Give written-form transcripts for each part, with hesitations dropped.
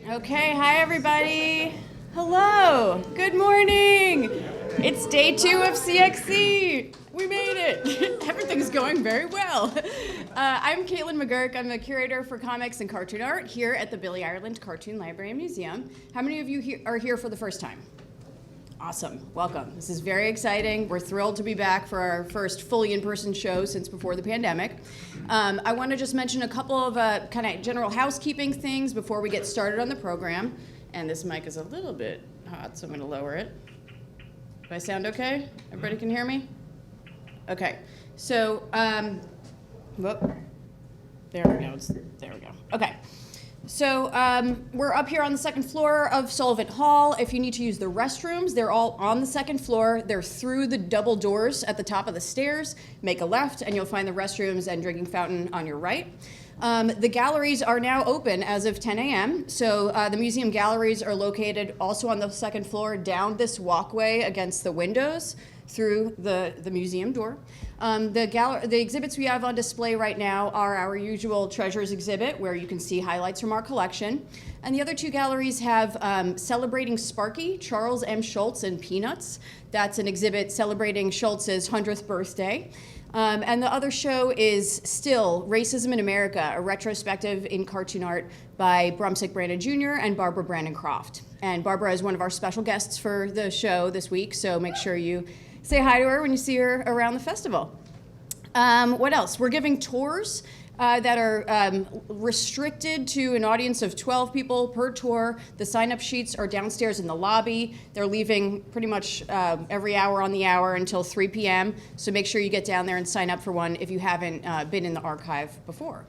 Okay, hi everybody. Hello, good morning. It's day 2 of CXC. We made it. Everything's going very well. I'm Caitlin McGurk. I'm the curator for comics and cartoon art here at the Billy Ireland Cartoon Library and Museum. How many of you are here for the first time? Awesome, welcome. This is very exciting. We're thrilled to be back for our first fully in-person show since before the pandemic. I want to just mention a couple of kind of general housekeeping things before we get started on the program. And this mic is a little bit hot, so I'm going to lower it. Do I sound okay? Everybody can hear me? Okay, so, whoop. There we go, there we go. Okay. So we're up here on the second floor of Sullivan Hall. If you need to use the restrooms, they're all on the second floor. They're through the double doors at the top of the stairs. Make a left, and you'll find the restrooms and drinking fountain on your right. The galleries are now open as of 10 a.m. So the museum galleries are located also on the second floor down this walkway against the windows through the museum door. The exhibits we have on display right now are our usual treasures exhibit, where you can see highlights from our collection. And the other two galleries have Celebrating Sparky, Charles M. Schulz and Peanuts. That's an exhibit celebrating Schulz's 100th birthday. And the other show is Still, Racism in America, a retrospective in cartoon art by Brumsick Brandon Jr. and Barbara Brandon Croft. And Barbara is one of our special guests for the show this week, so make sure you say hi to her when you see her around the festival. What else? We're giving tours that are restricted to an audience of 12 people per tour. The sign-up sheets are downstairs in the lobby. They're leaving pretty much every hour on the hour until 3 p.m. So make sure you get down there and sign up for one if you haven't been in the archive before.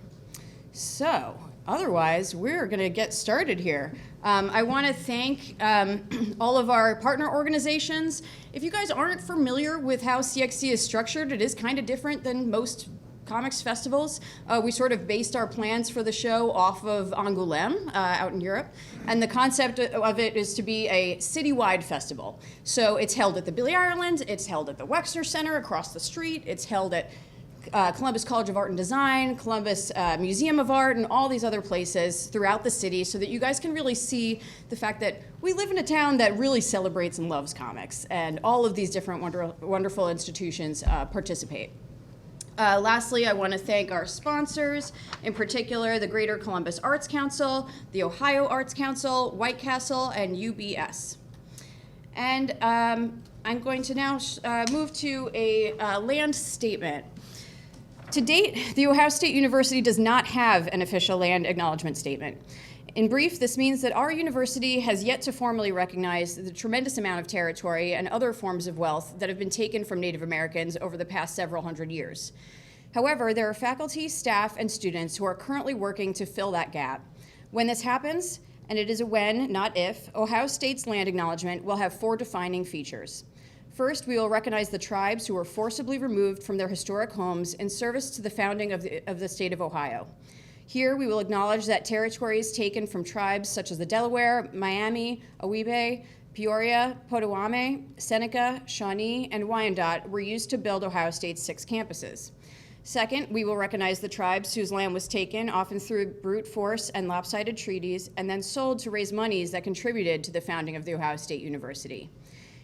So otherwise, we're going to get started here. I want to thank all of our partner organizations. If you guys aren't familiar with how CXC is structured, it is kind of different than most comics festivals. We sort of based our plans for the show off of Angoulême out in Europe. And the concept of it is to be a citywide festival. So it's held at the Billy Ireland, it's held at the Wexner Center across the street, it's held at Columbus College of Art and Design, Columbus Museum of Art, and all these other places throughout the city, so that you guys can really see the fact that we live in a town that really celebrates and loves comics, and all of these different wonderful institutions participate. Lastly, I want to thank our sponsors, in particular the Greater Columbus Arts Council, the Ohio Arts Council, White Castle, and UBS. And I'm going to now move to a land statement. To date, The Ohio State University does not have an official land acknowledgement statement. In brief, this means that our university has yet to formally recognize the tremendous amount of territory and other forms of wealth that have been taken from Native Americans over the past several hundred years. However, there are faculty, staff, and students who are currently working to fill that gap. When this happens, and it is a when, not if, Ohio State's land acknowledgement will have 4 defining features. First, we will recognize the tribes who were forcibly removed from their historic homes in service to the founding of the state of Ohio. Here, we will acknowledge that territories taken from tribes such as the Delaware, Miami, Owebe, Peoria, Potawatomi, Seneca, Shawnee, and Wyandot were used to build Ohio State's 6 campuses. Second, we will recognize the tribes whose land was taken, often through brute force and lopsided treaties, and then sold to raise monies that contributed to the founding of the Ohio State University.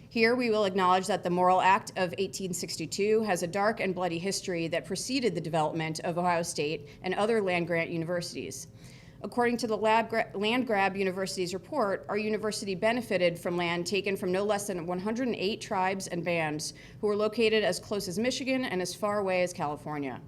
Here, we will acknowledge that the Morrill Act of 1862 has a dark and bloody history that preceded the development of Ohio State and other land-grant universities. According to the land-grab university's report, our university benefited from land taken from no less than 108 tribes and bands who were located as close as Michigan and as far away as California.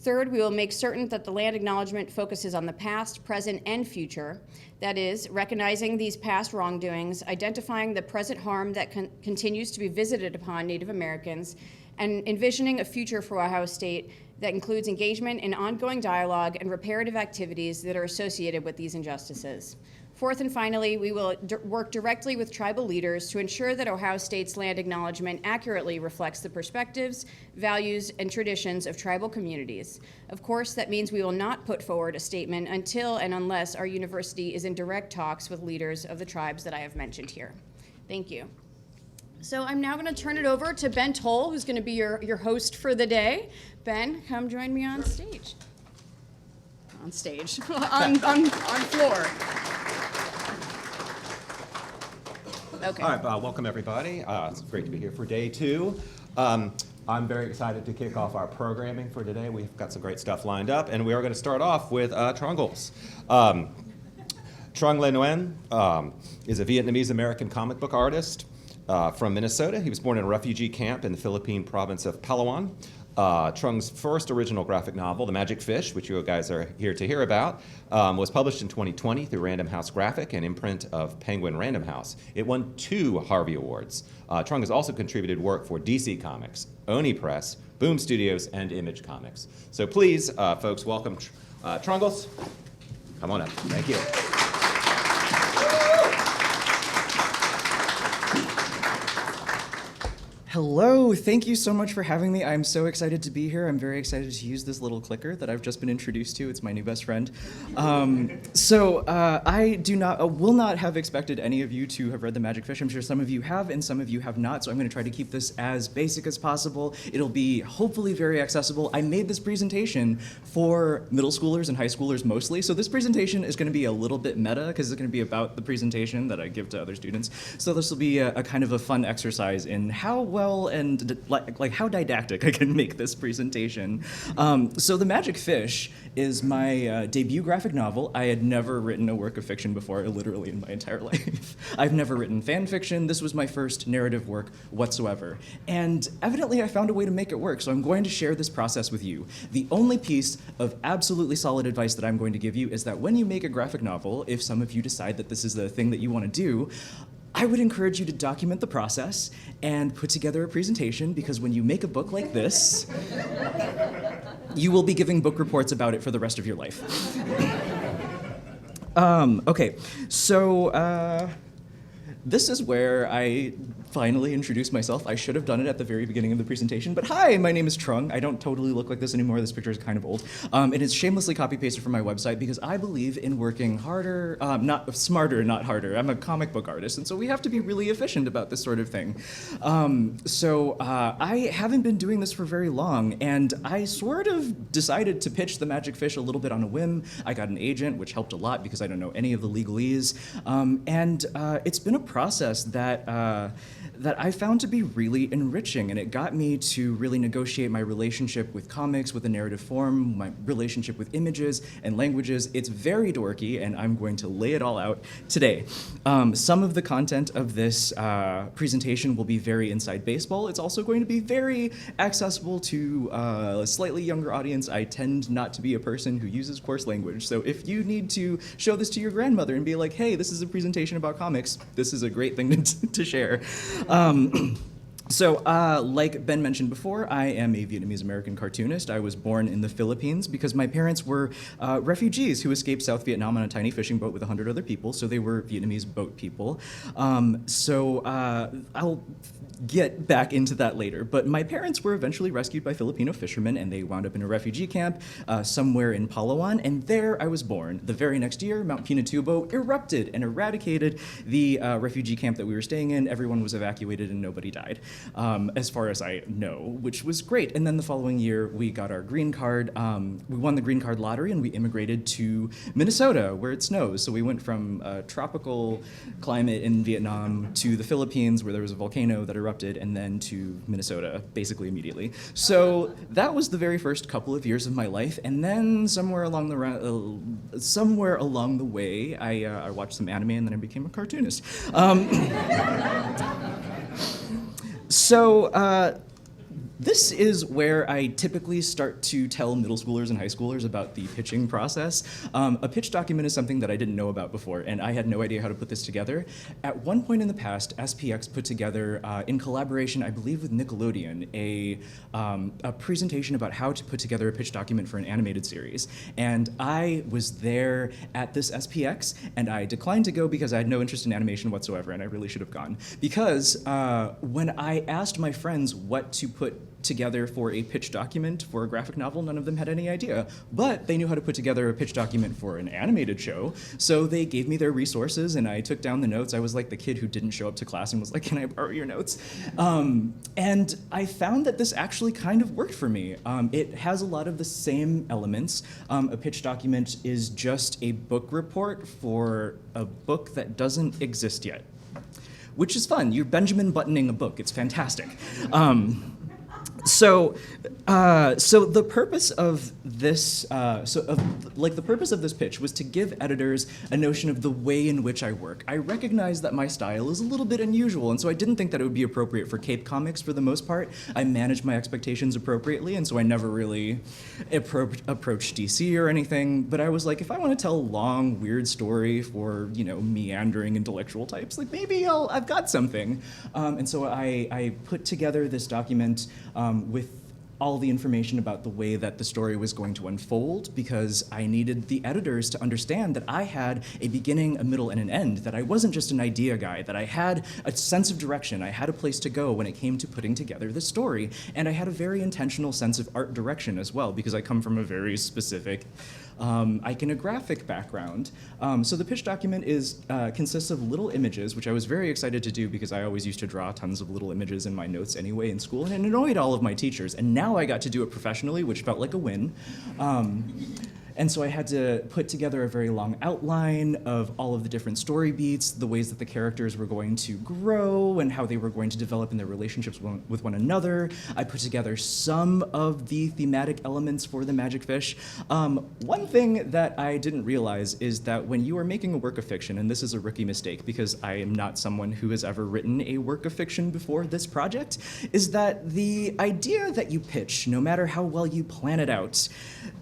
Third, we will make certain that the land acknowledgement focuses on the past, present, and future. That is, recognizing these past wrongdoings, identifying the present harm that continues to be visited upon Native Americans, and envisioning a future for Ohio State that includes engagement in ongoing dialogue and reparative activities that are associated with these injustices. Fourth and finally, we will work directly with tribal leaders to ensure that Ohio State's land acknowledgement accurately reflects the perspectives, values, and traditions of tribal communities. Of course, that means we will not put forward a statement until and unless our university is in direct talks with leaders of the tribes that I have mentioned here. Thank you. So I'm now going to turn it over to Ben Toll, who's going to be your host for the day. Ben, come join me on stage. On stage, on floor. Okay. All right, welcome everybody. It's great to be here for day 2. I'm very excited to kick off our programming for today. We've got some great stuff lined up, and we are going to start off with Trungles. Trung Le Nguyen is a Vietnamese-American comic book artist from Minnesota. He was born in a refugee camp in the Philippine province of Palawan. Trung's first original graphic novel, The Magic Fish, which you guys are here to hear about, was published in 2020 through Random House Graphic, an imprint of Penguin Random House. It won 2 Harvey Awards. Trung has also contributed work for DC Comics, Oni Press, Boom Studios, and Image Comics. So please, folks, welcome Trungles. Come on up. Thank you. Hello, thank you so much for having me. I'm so excited to be here. I'm very excited to use this little clicker that I've just been introduced to. It's my new best friend. I will not have expected any of you to have read The Magic Fish. I'm sure some of you have and some of you have not, so I'm going to try to keep this as basic as possible. It'll be hopefully very accessible. I made this presentation for middle schoolers and high schoolers mostly, so this presentation is going to be a little bit meta because it's going to be about the presentation that I give to other students. So this will be a kind of a fun exercise in how well and like how didactic I can make this presentation. So The Magic Fish is my debut graphic novel. I had never written a work of fiction before, literally in my entire life. I've never written fan fiction. This was my first narrative work whatsoever. And evidently I found a way to make it work, so I'm going to share this process with you. The only piece of absolutely solid advice that I'm going to give you is that when you make a graphic novel, if some of you decide that this is the thing that you want to do, I would encourage you to document the process and put together a presentation, because when you make a book like this, you will be giving book reports about it for the rest of your life. Okay, so this is where I finally introduce myself. I should have done it at the very beginning of the presentation, but hi, my name is Trung. I don't totally look like this anymore. This picture is kind of old. It is shamelessly copy-pasted from my website because I believe in working harder, not smarter, not harder. I'm a comic book artist, and so we have to be really efficient about this sort of thing. I haven't been doing this for very long, and I sort of decided to pitch The Magic Fish a little bit on a whim. I got an agent, which helped a lot because I don't know any of the legalese, and it's been a process that I found to be really enriching, and it got me to really negotiate my relationship with comics, with a narrative form, my relationship with images and languages. It's very dorky, and I'm going to lay it all out today. Some of the content of this presentation will be very inside baseball. It's also going to be very accessible to a slightly younger audience. I tend not to be a person who uses coarse language, so if you need to show this to your grandmother and be like, hey, this is a presentation about comics, this is a great thing to share. Like Ben mentioned before, I am a Vietnamese-American cartoonist. I was born in the Philippines because my parents were refugees who escaped South Vietnam on a tiny fishing boat with 100 other people, so they were Vietnamese boat people. I'll get back into that later, but my parents were eventually rescued by Filipino fishermen, and they wound up in a refugee camp somewhere in Palawan, and there I was born. The very next year, Mount Pinatubo erupted and eradicated the refugee camp that we were staying in. Everyone was evacuated and nobody died, as far as I know, which was great. And then the following year, we got our green card. We won the green card lottery, and we immigrated to Minnesota, where it snows. So we went from a tropical climate in Vietnam to the Philippines, where there was a volcano that erupted, and then to Minnesota basically immediately. So that was the very first couple of years of my life, and then somewhere along the way, I watched some anime, and then I became a cartoonist. This is where I typically start to tell middle schoolers and high schoolers about the pitching process. A pitch document is something that I didn't know about before, and I had no idea how to put this together. At one point in the past, SPX put together, in collaboration, I believe with Nickelodeon, a presentation about how to put together a pitch document for an animated series. And I was there at this SPX, and I declined to go because I had no interest in animation whatsoever, and I really should have gone. Because when I asked my friends what to put together for a pitch document for a graphic novel, none of them had any idea, but they knew how to put together a pitch document for an animated show, so they gave me their resources, and I took down the notes. I was like the kid who didn't show up to class and was like, can I borrow your notes? And I found that this actually kind of worked for me. It has a lot of the same elements. A pitch document is just a book report for a book that doesn't exist yet. which is fun. You're Benjamin buttoning a book. It's fantastic. So the purpose of this, the purpose of this pitch was to give editors a notion of the way in which I work. I recognize that my style is a little bit unusual, and so I didn't think that it would be appropriate for Cape Comics for the most part. I managed my expectations appropriately, and so I never really approached DC or anything. But I was like, if I want to tell a long, weird story for meandering intellectual types, like maybe I've got something. And so I put together this document. With all the information about the way that the story was going to unfold, because I needed the editors to understand that I had a beginning, a middle, and an end, that I wasn't just an idea guy, that I had a sense of direction, I had a place to go when it came to putting together the story, and I had a very intentional sense of art direction as well, because I come from a very specific iconographic background. So the pitch document consists of little images, which I was very excited to do because I always used to draw tons of little images in my notes anyway in school, and it annoyed all of my teachers. And now I got to do it professionally, which felt like a win. And so I had to put together a very long outline of all of the different story beats, the ways that the characters were going to grow, and how they were going to develop in their relationships with one another. I put together some of the thematic elements for the Magic Fish. One thing that I didn't realize is that when you are making a work of fiction, and this is a rookie mistake because I am not someone who has ever written a work of fiction before this project, is that the idea that you pitch, no matter how well you plan it out,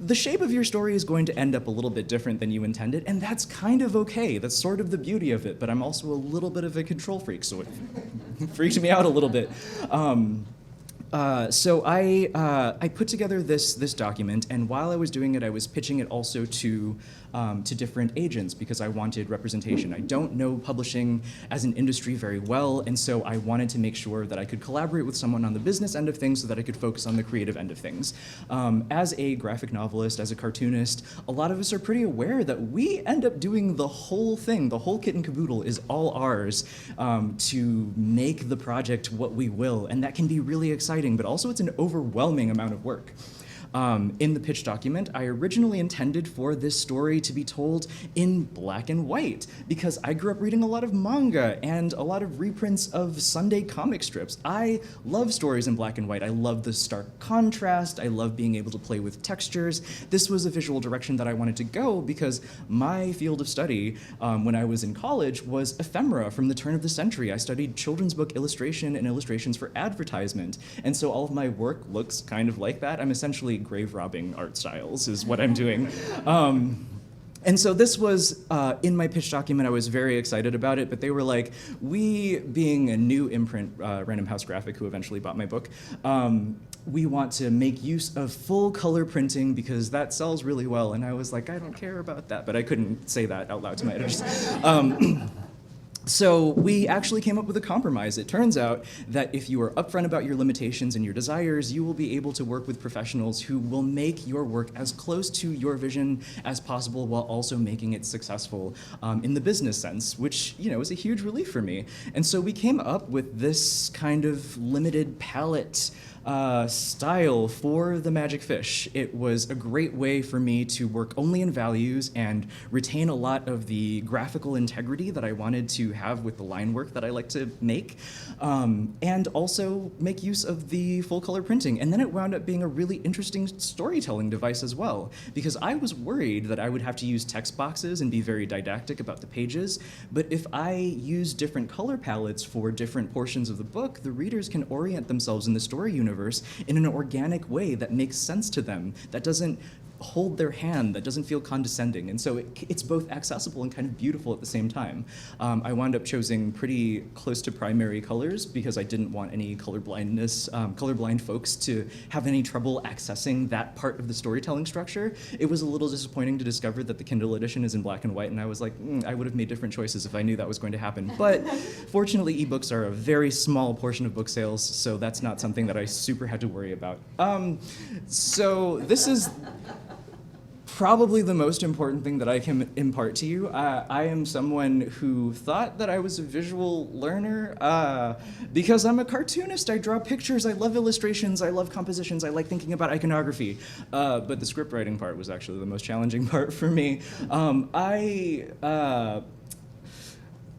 the shape of your story is going to end up a little bit different than you intended, and that's kind of okay. That's sort of the beauty of it, but I'm also a little bit of a control freak, so it freaked me out a little bit. So I put together this document, and while I was doing it, I was pitching it also to different agents because I wanted representation. I don't know publishing as an industry very well, and so I wanted to make sure that I could collaborate with someone on the business end of things so that I could focus on the creative end of things. As a graphic novelist, as a cartoonist, a lot of us are pretty aware that we end up doing the whole thing. The whole kit and caboodle is all ours to make the project what we will, and that can be really exciting, but also it's an overwhelming amount of work. In the pitch document, I originally intended for this story to be told in black and white because I grew up reading a lot of manga and a lot of reprints of Sunday comic strips. I love stories in black and white. I love the stark contrast. I love being able to play with textures. This was a visual direction that I wanted to go because my field of study when I was in college was ephemera from the turn of the century. I studied children's book illustration and illustrations for advertisement. And so all of my work looks kind of like that. I'm essentially grave robbing art styles is what I'm doing. And so this was in my pitch document. I was very excited about it, but they were like, we, being a new imprint, Random House Graphic, who eventually bought my book, we want to make use of full color printing because that sells really well. And I was like, I don't care about that, but I couldn't say that out loud to my editors. So we actually came up with a compromise. It turns out that if you are upfront about your limitations and your desires, you will be able to work with professionals who will make your work as close to your vision as possible while also making it successful in the business sense, which, is a huge relief for me. And so we came up with this kind of limited palette style for the Magic Fish. It was a great way for me to work only in values and retain a lot of the graphical integrity that I wanted to have with the line work that I like to make, and also make use of the full color printing. And then it wound up being a really interesting storytelling device as well, because I was worried that I would have to use text boxes and be very didactic about the pages, but if I use different color palettes for different portions of the book, the readers can orient themselves in the story universe in an organic way that makes sense to them, that doesn't hold their hand, that doesn't feel condescending. And so it's both accessible and kind of beautiful at the same time. I wound up choosing pretty close to primary colors because I didn't want any colorblind folks to have any trouble accessing that part of the storytelling structure. It was a little disappointing to discover that the Kindle edition is in black and white, and I was like, I would have made different choices if I knew that was going to happen. But fortunately, ebooks are a very small portion of book sales, so that's not something that I super had to worry about. So this is probably the most important thing that I can impart to you. I am someone who thought that I was a visual learner because I'm a cartoonist. I draw pictures, I love illustrations, I love compositions, I like thinking about iconography. But the scriptwriting part was actually the most challenging part for me.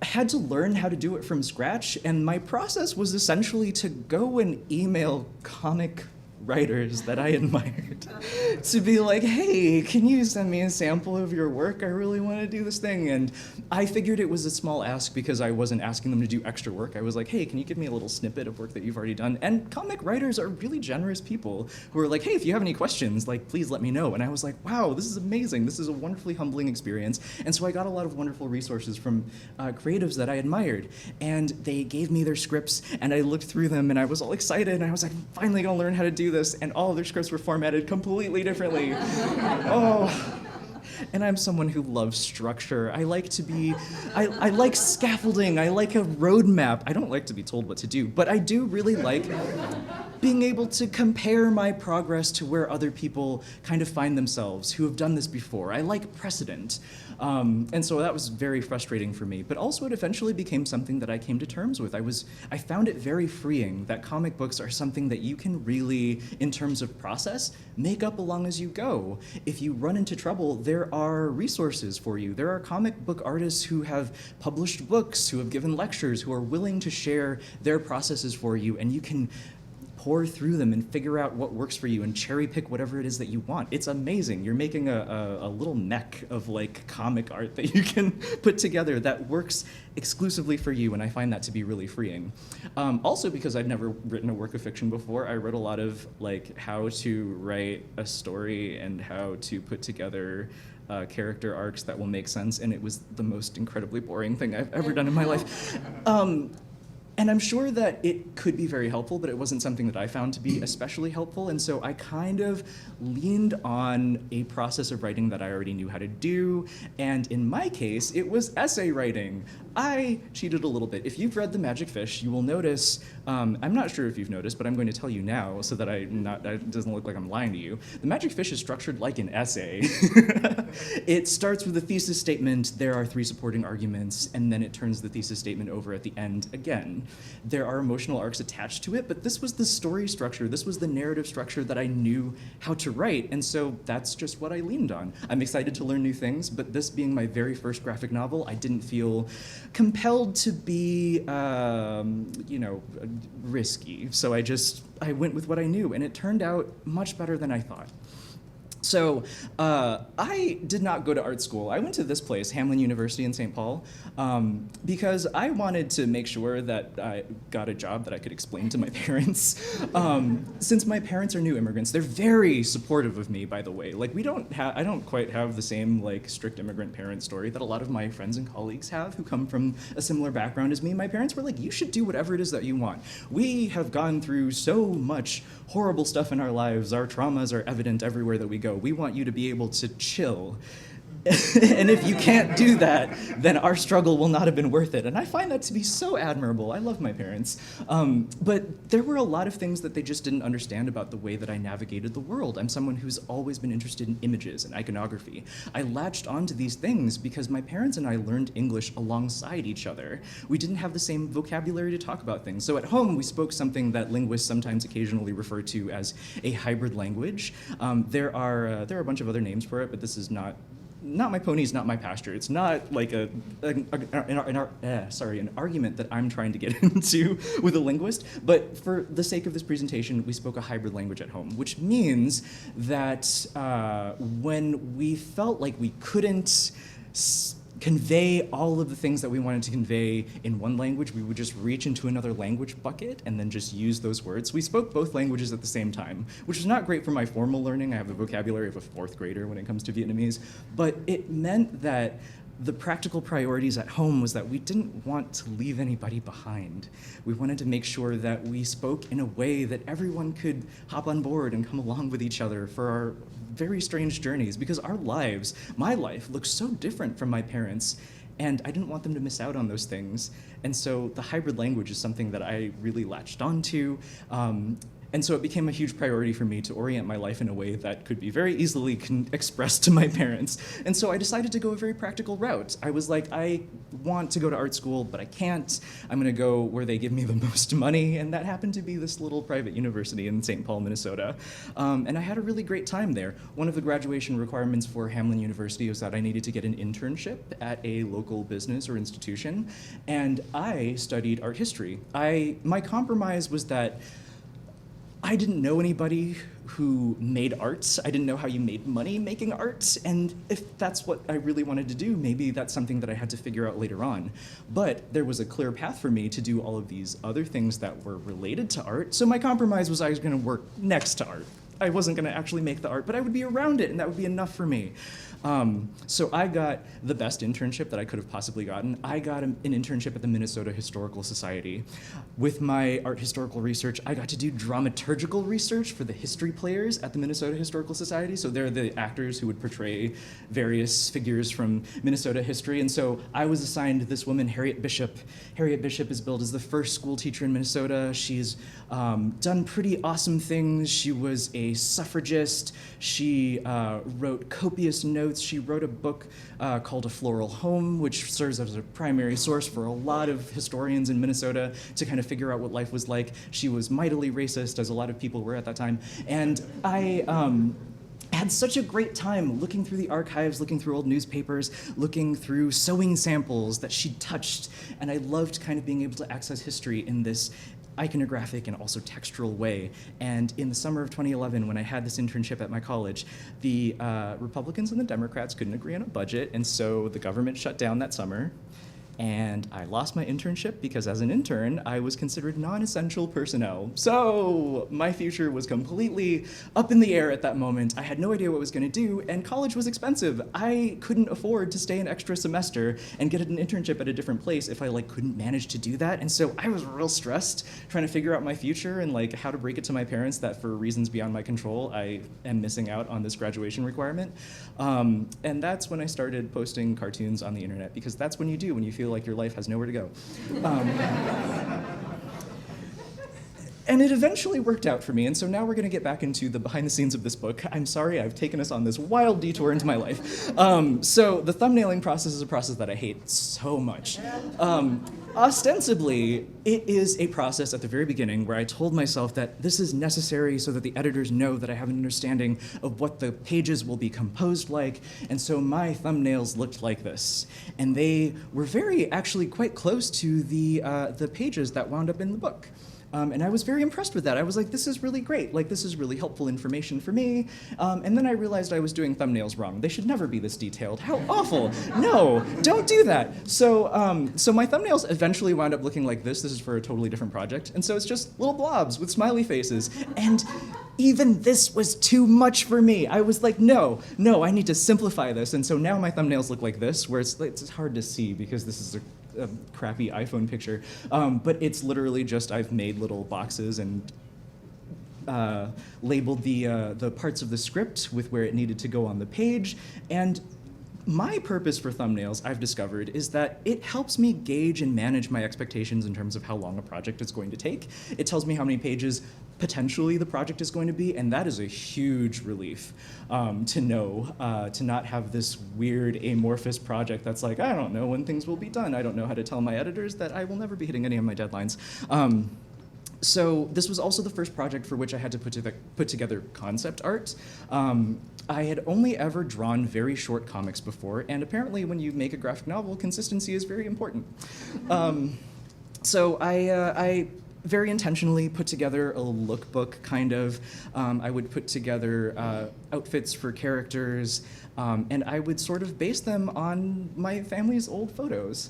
I had to learn how to do it from scratch, and my process was essentially to go and email comic writers that I admired to be like, hey, can you send me a sample of your work? I really want to do this thing. And I figured it was a small ask because I wasn't asking them to do extra work. I was like, hey, can you give me a little snippet of work that you've already done? And comic writers are really generous people who are like, hey, if you have any questions, like, please let me know. And I was like, wow, this is amazing. This is a wonderfully humbling experience. And so I got a lot of wonderful resources from creatives that I admired. And they gave me their scripts, and I looked through them, and I was all excited, and I was like, I'm finally gonna learn how to do this. And all of their scripts were formatted completely differently. Oh. And I'm someone who loves structure. I like to be, I like scaffolding. I like a roadmap. I don't like to be told what to do, but I do really like being able to compare my progress to where other people kind of find themselves who have done this before. I like precedent. And so that was very frustrating for me, but also it eventually became something that I came to terms with. I found it very freeing that comic books are something that you can really, in terms of process, make up along as you go. If you run into trouble, there are resources for you. There are comic book artists who have published books, who have given lectures, who are willing to share their processes for you, and you can pour through them and figure out what works for you and cherry pick whatever it is that you want. It's amazing. You're making a little mech of like comic art that you can put together that works exclusively for you, and I find that to be really freeing. Also, because I'd never written a work of fiction before, I wrote a lot of like how to write a story and how to put together character arcs that will make sense, and it was the most incredibly boring thing I've ever done in my life. And I'm sure that it could be very helpful, but it wasn't something that I found to be especially helpful. And so I kind of leaned on a process of writing that I already knew how to do. And in my case, it was essay writing. I cheated a little bit. If you've read The Magic Fish, you will notice, I'm not sure if you've noticed, but I'm going to tell you now so that it doesn't look like I'm lying to you. The Magic Fish is structured like an essay. It starts with a thesis statement, there are 3 supporting arguments, and then it turns the thesis statement over at the end again. There are emotional arcs attached to it, but this was the story structure, this was the narrative structure that I knew how to write, and so that's just what I leaned on. I'm excited to learn new things, but this being my very first graphic novel, I didn't feel compelled to be, risky. So I went with what I knew, and it turned out much better than I thought. So I did not go to art school. I went to this place, Hamlin University in St. Paul, because I wanted to make sure that I got a job that I could explain to my parents. Since my parents are new immigrants, they're very supportive of me, by the way. Like I don't quite have the same like strict immigrant parent story that a lot of my friends and colleagues have who come from a similar background as me. My parents were like, you should do whatever it is that you want. We have gone through so much horrible stuff in our lives. Our traumas are evident everywhere that we go. We want you to be able to chill. And if you can't do that, then our struggle will not have been worth it. And I find that to be so admirable. I love my parents. But there were a lot of things that they just didn't understand about the way that I navigated the world. I'm someone who's always been interested in images and iconography. I latched onto these things because my parents and I learned English alongside each other. We didn't have the same vocabulary to talk about things. So at home, we spoke something that linguists sometimes occasionally refer to as a hybrid language. There are a bunch of other names for it, but this is not my pony's not my pasture. It's not like an argument that I'm trying to get into with a linguist. But for the sake of this presentation, we spoke a hybrid language at home, which means that when we felt like we couldn't convey all of the things that we wanted to convey in one language, we would just reach into another language bucket and then just use those words. We spoke both languages at the same time, which is not great for my formal learning. I have the vocabulary of a 4th grader when it comes to Vietnamese, but it meant that the practical priorities at home was that we didn't want to leave anybody behind. We wanted to make sure that we spoke in a way that everyone could hop on board and come along with each other for our very strange journeys, because our lives, my life, looks so different from my parents, and I didn't want them to miss out on those things. And so the hybrid language is something that I really latched onto. And so it became a huge priority for me to orient my life in a way that could be very easily expressed to my parents. And so I decided to go a very practical route. I was like, I want to go to art school, but I can't. I'm going to go where they give me the most money, and that happened to be this little private university in St. Paul, Minnesota. And I had a really great time there. One of the graduation requirements for Hamline University was that I needed to get an internship at a local business or institution, and I studied art history. My compromise was that I didn't know anybody who made art. I didn't know how you made money making art, and if that's what I really wanted to do, maybe that's something that I had to figure out later on. But there was a clear path for me to do all of these other things that were related to art, so my compromise was I was going to work next to art. I wasn't going to actually make the art, but I would be around it, and that would be enough for me. So I got the best internship that I could have possibly gotten. I got an internship at the Minnesota Historical Society. With my art historical research, I got to do dramaturgical research for the history players at the Minnesota Historical Society. So they're the actors who would portray various figures from Minnesota history. And so I was assigned this woman, Harriet Bishop. Harriet Bishop is billed as the first school teacher in Minnesota. She's done pretty awesome things. She was a suffragist. She wrote copious notes. She wrote a book called A Floral Home, which serves as a primary source for a lot of historians in Minnesota to kind of figure out what life was like. She was mightily racist, as a lot of people were at that time. And I had such a great time looking through the archives, looking through old newspapers, looking through sewing samples that she'd touched. And I loved kind of being able to access history in this iconographic and also textural way. And in the summer of 2011, when I had this internship at my college, the Republicans and the Democrats couldn't agree on a budget, and so the government shut down that summer. And I lost my internship because as an intern, I was considered non-essential personnel. So my future was completely up in the air at that moment. I had no idea what I was going to do, and college was expensive. I couldn't afford to stay an extra semester and get an internship at a different place if I couldn't manage to do that. And so I was real stressed trying to figure out my future and how to break it to my parents that for reasons beyond my control, I am missing out on this graduation requirement. And that's when I started posting cartoons on the internet, because that's when you do when you feel like your life has nowhere to go. And it eventually worked out for me, and so now we're going to get back into the behind the scenes of this book. I'm sorry, I've taken us on this wild detour into my life. So the thumbnailing process is a process that I hate so much. Ostensibly, it is a process at the very beginning where I told myself that this is necessary so that the editors know that I have an understanding of what the pages will be composed like, and so my thumbnails looked like this. And they were actually quite close to the pages that wound up in the book. And I was very impressed with that. I was like, this is really great. This is really helpful information for me. And then I realized I was doing thumbnails wrong. They should never be this detailed. How awful. No, don't do that. So my thumbnails eventually wound up looking like this. This is for a totally different project. And so it's just little blobs with smiley faces. And even this was too much for me. I was like, no, I need to simplify this. And so now my thumbnails look like this, where it's hard to see because this is a crappy iPhone picture, but it's literally just I've made little boxes and labeled the parts of the script with where it needed to go on the page. And my purpose for thumbnails, I've discovered, is that it helps me gauge and manage my expectations in terms of how long a project is going to take. It tells me how many pages potentially the project is going to be, and that is a huge relief to know, to not have this weird amorphous project that's like, I don't know when things will be done. I don't know how to tell my editors that I will never be hitting any of my deadlines. So this was also the first project for which I had to put together concept art. I had only ever drawn very short comics before, and apparently when you make a graphic novel, consistency is very important. So I very intentionally put together a lookbook, kind of. I would put together outfits for characters, and I would sort of base them on my family's old photos.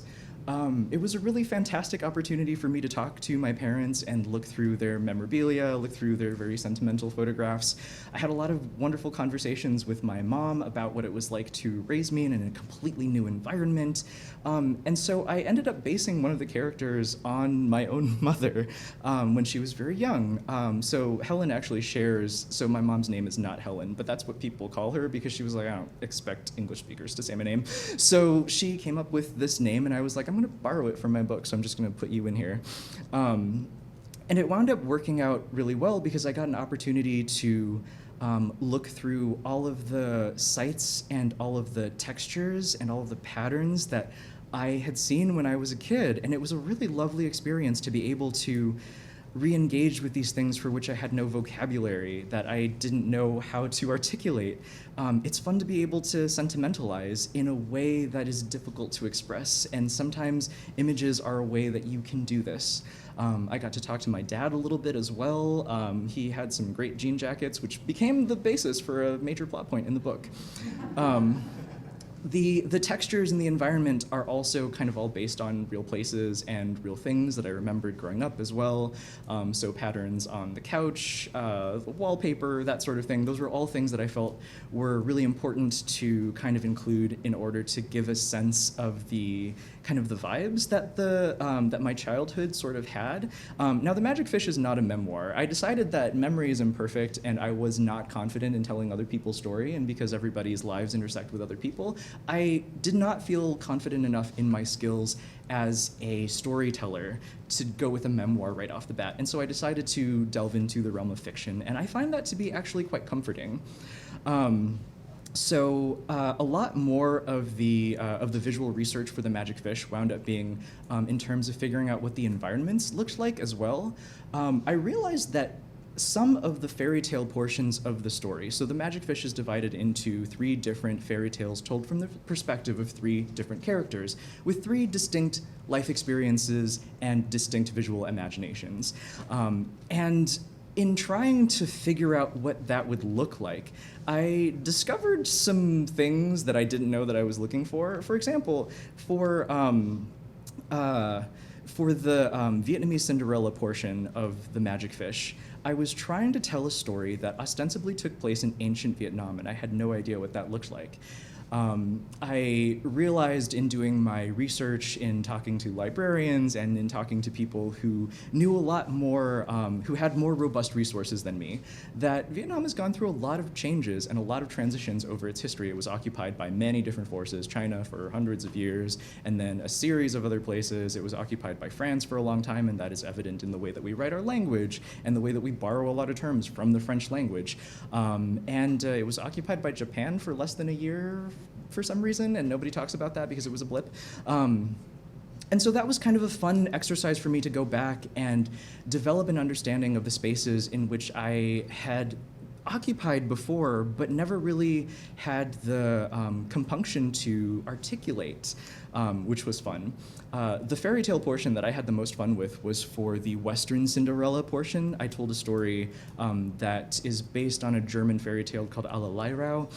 It was a really fantastic opportunity for me to talk to my parents and look through their memorabilia, look through their very sentimental photographs. I had a lot of wonderful conversations with my mom about what it was like to raise me in a completely new environment. And so I ended up basing one of the characters on my own mother when she was very young. So Helen actually shares, so my mom's name is not Helen, but that's what people call her because she was like, I don't expect English speakers to say my name. So she came up with this name, and I was like, I'm going to borrow it from my book, so I'm just going to put you in here. And it wound up working out really well because I got an opportunity to look through all of the sites and all of the textures and all of the patterns that I had seen when I was a kid. And it was a really lovely experience to be able to re-engage with these things for which I had no vocabulary, that I didn't know how to articulate. It's fun to be able to sentimentalize in a way that is difficult to express, and sometimes images are a way that you can do this. I got to talk to my dad a little bit as well. He had some great jean jackets, which became the basis for a major plot point in the book. The textures in the environment are also kind of all based on real places and real things that I remembered growing up as well. So patterns on the couch, the wallpaper, that sort of thing. Those were all things that I felt were really important to kind of include in order to give a sense of the kind of the vibes that that my childhood sort of had. Now, The Magic Fish is not a memoir. I decided that memory is imperfect, and I was not confident in telling other people's story, and because everybody's lives intersect with other people, I did not feel confident enough in my skills as a storyteller to go with a memoir right off the bat. And so I decided to delve into the realm of fiction, and I find that to be actually quite comforting. So a lot more of the visual research for The Magic Fish wound up being in terms of figuring out what the environments looked like as well. I realized that some of the fairy tale portions of the story, so The Magic Fish is divided into 3 different fairy tales told from the perspective of 3 different characters, with 3 distinct life experiences and distinct visual imaginations. And in trying to figure out what that would look like, I discovered some things that I didn't know that I was looking for. For example, for the Vietnamese Cinderella portion of The Magic Fish, I was trying to tell a story that ostensibly took place in ancient Vietnam, and I had no idea what that looked like. I realized in doing my research, in talking to librarians and in talking to people who knew a lot more, who had more robust resources than me, that Vietnam has gone through a lot of changes and a lot of transitions over its history. It was occupied by many different forces, China for hundreds of years, and then a series of other places. It was occupied by France for a long time, and that is evident in the way that we write our language and the way that we borrow a lot of terms from the French language. It was occupied by Japan for less than a year for some reason, and nobody talks about that because it was a blip. And so that was kind of a fun exercise for me to go back and develop an understanding of the spaces in which I had occupied before, but never really had the compunction to articulate, which was fun. The fairy tale portion that I had the most fun with was for the Western Cinderella portion. I told a story that is based on a German fairy tale called Allerleirauh,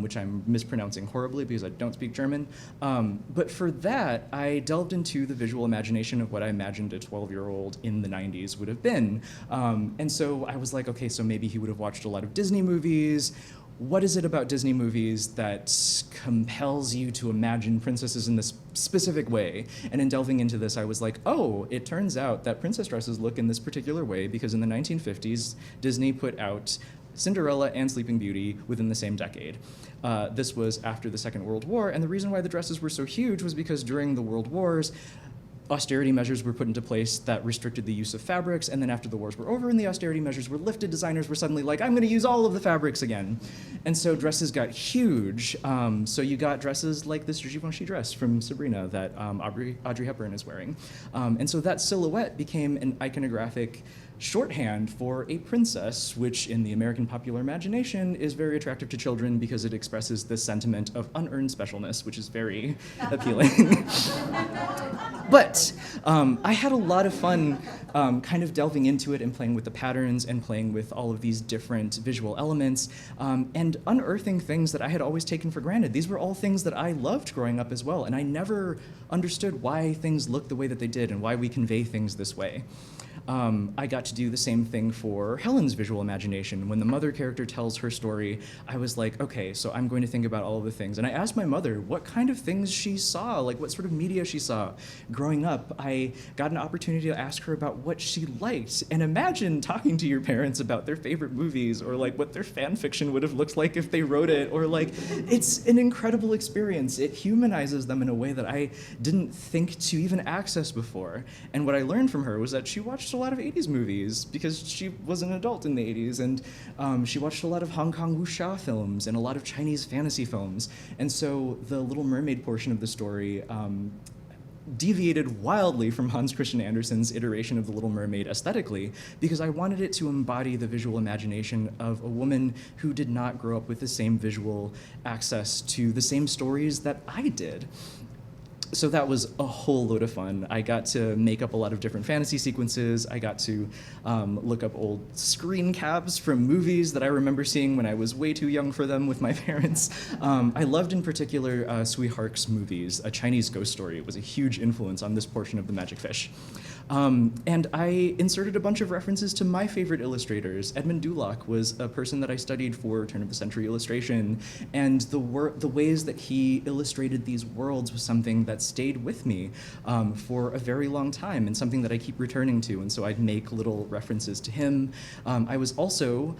which I'm mispronouncing horribly because I don't speak German. But for that, I delved into the visual imagination of what I imagined a 12-year-old in the 90s would have been. And so I was like, okay, so maybe he would have watched a lot of Disney movies. What is it about Disney movies that compels you to imagine princesses in this specific way? And in delving into this, I was like, oh, it turns out that princess dresses look in this particular way because in the 1950s, Disney put out Cinderella and Sleeping Beauty within the same decade. This was after the Second World War, and the reason why the dresses were so huge was because during the World Wars, austerity measures were put into place that restricted the use of fabrics, and then after the wars were over and the austerity measures were lifted, designers were suddenly like, I'm gonna use all of the fabrics again. And so dresses got huge. So you got dresses like this Givenchy dress from Sabrina that Audrey Hepburn is wearing. And so that silhouette became an iconographic shorthand for a princess, which in the American popular imagination is very attractive to children because it expresses this sentiment of unearned specialness, which is very appealing. But I had a lot of fun kind of delving into it and playing with the patterns and playing with all of these different visual elements and unearthing things that I had always taken for granted. These were all things that I loved growing up as well, and I never understood why things looked the way that they did and why we convey things this way. I got to do the same thing for Helen's visual imagination. When the mother character tells her story, I was like, okay, so I'm going to think about all of the things. And I asked my mother what kind of things she saw, like what sort of media she saw. Growing up, I got an opportunity to ask her about what she liked. And imagine talking to your parents about their favorite movies or like what their fan fiction would have looked like if they wrote it, or like, it's an incredible experience. It humanizes them in a way that I didn't think to even access before. And what I learned from her was that she watched a lot of 80s movies because she was an adult in the 80s, and she watched a lot of Hong Kong wuxia films and a lot of Chinese fantasy films. And so the Little Mermaid portion of the story deviated wildly from Hans Christian Andersen's iteration of The Little Mermaid aesthetically, because I wanted it to embody the visual imagination of a woman who did not grow up with the same visual access to the same stories that I did. So that was a whole load of fun. I got to make up a lot of different fantasy sequences. I got to look up old screen caps from movies that I remember seeing when I was way too young for them with my parents. I loved in particular Sui Hark's movies. A Chinese Ghost Story was a huge influence on this portion of The Magic Fish. And I inserted a bunch of references to my favorite illustrators. Edmund Duloc was a person that I studied for turn-of-the-century illustration, and the ways that he illustrated these worlds was something that stayed with me for a very long time, and something that I keep returning to, and so I'd make little references to him. I was also